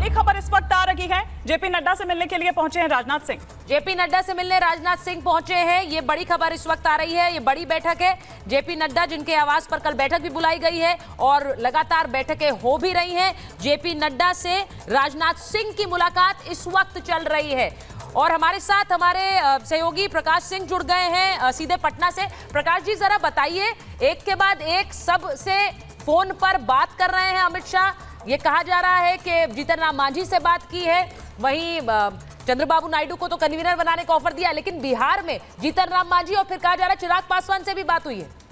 बड़ी खबर इस वक्त आ रही है। जेपी नड्डा से मिलने के लिए पहुंचे हैं राजनाथ सिंह। जेपी नड्डा से मिलने राजनाथ सिंह पहुंचे हैं। ये बड़ी खबर इस वक्त आ रही है। ये बड़ी बैठक है। जेपी नड्डा जिनके आवास पर कल बैठक भी बुलाई गई है और लगातार बैठकें हो भी रही हैं। जेपी नड्डा से राजनाथ सिंह की मुलाकात इस वक्त चल रही है और हमारे साथ हमारे सहयोगी प्रकाश सिंह जुड़ गए हैं सीधे पटना से। प्रकाश जी, जरा बताइए, एक के बाद एक सबसे फोन पर बात कर रहे हैं अमित शाह। ये कहा जा रहा है कि जीतन राम मांझी से बात की है, वहीं चंद्रबाबू नायडू को तो कन्वीनर बनाने का ऑफर दिया, लेकिन बिहार में जीतन राम मांझी और फिर कहा जा रहा है चिराग पासवान से भी बात हुई है।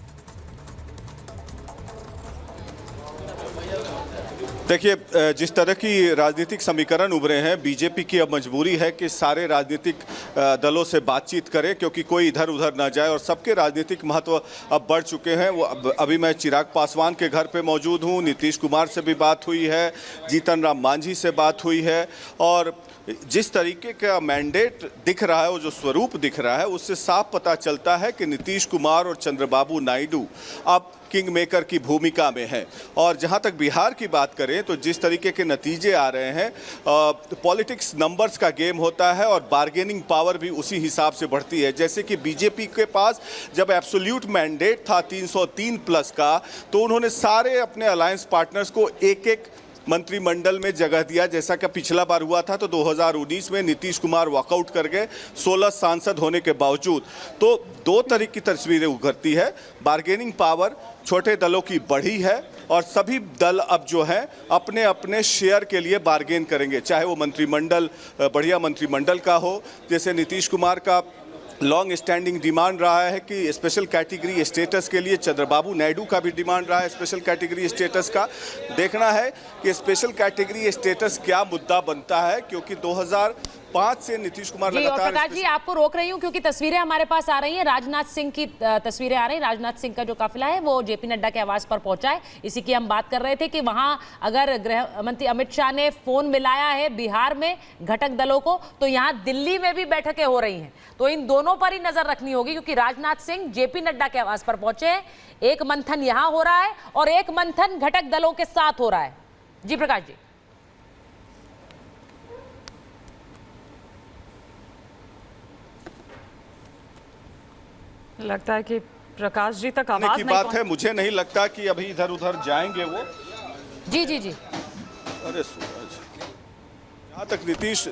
देखिए, जिस तरह की राजनीतिक समीकरण उभरे हैं, बीजेपी की अब मजबूरी है कि सारे राजनीतिक दलों से बातचीत करें, क्योंकि कोई इधर उधर ना जाए और सबके राजनीतिक महत्व अब बढ़ चुके हैं। वो अभी मैं चिराग पासवान के घर पे मौजूद हूं, नीतीश कुमार से भी बात हुई है, जीतन राम मांझी से बात हुई है और जिस तरीके का मैंडेट दिख रहा है, वो जो स्वरूप दिख रहा है, उससे साफ पता चलता है कि नीतीश कुमार और चंद्रबाबू नायडू अब किंग मेकर की भूमिका में है। और जहां तक बिहार की बात करें तो जिस तरीके के नतीजे आ रहे हैं, पॉलिटिक्स नंबर्स का गेम होता है और बार्गेनिंग पावर भी उसी हिसाब से बढ़ती है। जैसे कि बीजेपी के पास जब एब्सोल्यूट मैंडेट था 303 प्लस का, तो उन्होंने सारे अपने अलायंस पार्टनर्स को एक एक मंत्रिमंडल में जगह दिया, जैसा कि पिछला बार हुआ था। तो 2019 में नीतीश कुमार वॉकआउट कर गए 16 सांसद होने के बावजूद। तो दो तरह की तस्वीरें उभरती है। बार्गेनिंग पावर छोटे दलों की बढ़ी है और सभी दल अब जो है अपने अपने शेयर के लिए बार्गेन करेंगे, चाहे वो मंत्रिमंडल बढ़िया मंत्रिमंडल का हो, जैसे नीतीश कुमार का लॉन्ग स्टैंडिंग डिमांड रहा है कि स्पेशल कैटेगरी स्टेटस के लिए, चंद्रबाबू नायडू का भी डिमांड रहा है स्पेशल कैटेगरी स्टेटस का। देखना है कि स्पेशल कैटेगरी स्टेटस क्या मुद्दा बनता है, क्योंकि 2005 से नीतीश कुमार लगातार। प्रकाश जी, आपको रोक रही हूं क्योंकि तस्वीरें हमारे पास आ रही हैं। राजनाथ सिंह की तस्वीरें आ रही हैं। राजनाथ सिंह का जो काफिला है वो जेपी नड्डा के आवास पर पहुंचा है। इसी की हम बात कर रहे थे कि वहां अगर गृह मंत्री अमित शाह ने फोन मिलाया है बिहार में घटक दलों को, तो यहाँ दिल्ली में भी बैठकें हो रही हैं। तो इन दोनों पर ही नजर रखनी होगी, क्योंकि राजनाथ सिंह जेपी नड्डा के आवास पर पहुंचे हैं। एक मंथन यहां हो रहा है और एक मंथन घटक दलों के साथ हो रहा है। जी प्रकाश जी। लगता है कि प्रकाश जी तक आवाज की बात है, मुझे नहीं लगता कि अभी इधर उधर जाएंगे वो। जी जी जी। अरे सूरज,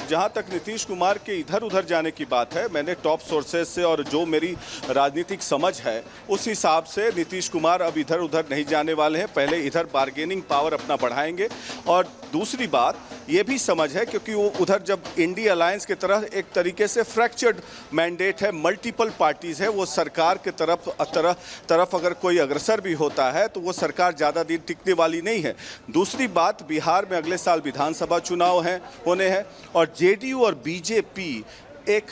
जहां तक नीतीश कुमार के इधर उधर जाने की बात है, मैंने टॉप सोर्सेज से और जो मेरी राजनीतिक समझ है उस हिसाब से नीतीश कुमार अब इधर उधर नहीं जाने वाले हैं। पहले इधर बार्गेनिंग पावर अपना बढ़ाएंगे और दूसरी बात ये भी समझ है, क्योंकि वो उधर जब इंडिया अलायंस की तरह एक तरीके से फ्रैक्चर्ड मैंडेट है, मल्टीपल पार्टीज है, वो सरकार के तरफ अगर कोई अग्रसर भी होता है तो वो सरकार ज़्यादा दिन टिकने वाली नहीं है। दूसरी बात, बिहार में अगले साल विधानसभा चुनाव होने हैं और जेडीयू और बीजेपी एक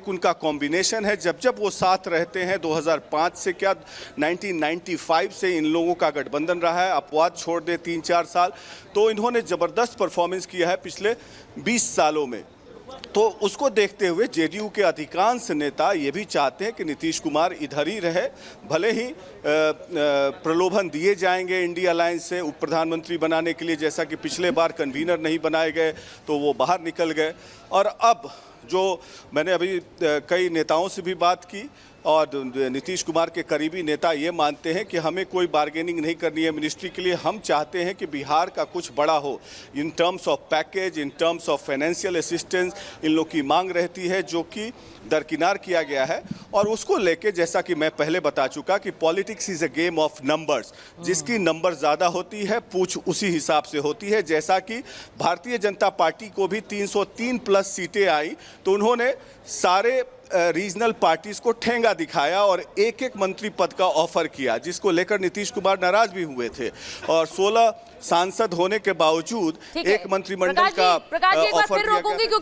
उनका कॉम्बिनेशन है। जब वो साथ रहते हैं, 2005 से क्या 1995 से इन लोगों का गठबंधन रहा है। अपवाद छोड़ दे 3-4 साल, तो इन्होंने ज़बरदस्त परफॉर्मेंस किया है पिछले 20 सालों में। तो उसको देखते हुए जेडीयू के अधिकांश नेता ये भी चाहते हैं कि नीतीश कुमार इधर ही रहे। भले ही प्रलोभन दिए जाएंगे इंडिया अलायंस से उप प्रधानमंत्री बनाने के लिए, जैसा कि पिछले बार कन्वीनर नहीं बनाए गए तो वो बाहर निकल गए। और अब जो मैंने अभी कई नेताओं से भी बात की और नीतीश कुमार के करीबी नेता ये मानते हैं कि हमें कोई बार्गेनिंग नहीं करनी है मिनिस्ट्री के लिए। हम चाहते हैं कि बिहार का कुछ बड़ा हो in terms of package, in terms of financial assistance. इन लोग की मांग रहती है जो कि दरकिनार किया गया है और उसको लेके, जैसा कि मैं पहले बता चुका कि politics is a game of numbers. जिसकी नंबर ज़्यादा होती है पूछ उसी हिसाब से होती है। जैसा कि भारतीय जनता पार्टी को भी 303 प्लस सीटें आई तो उन्होंने सारे रीजनल पार्टीज को ठेंगा दिखाया और एक एक मंत्री पद का ऑफर किया, जिसको लेकर नीतीश कुमार नाराज भी हुए थे। और 16 सांसद होने के बावजूद एक मंत्रिमंडल का ऑफर दिया गया।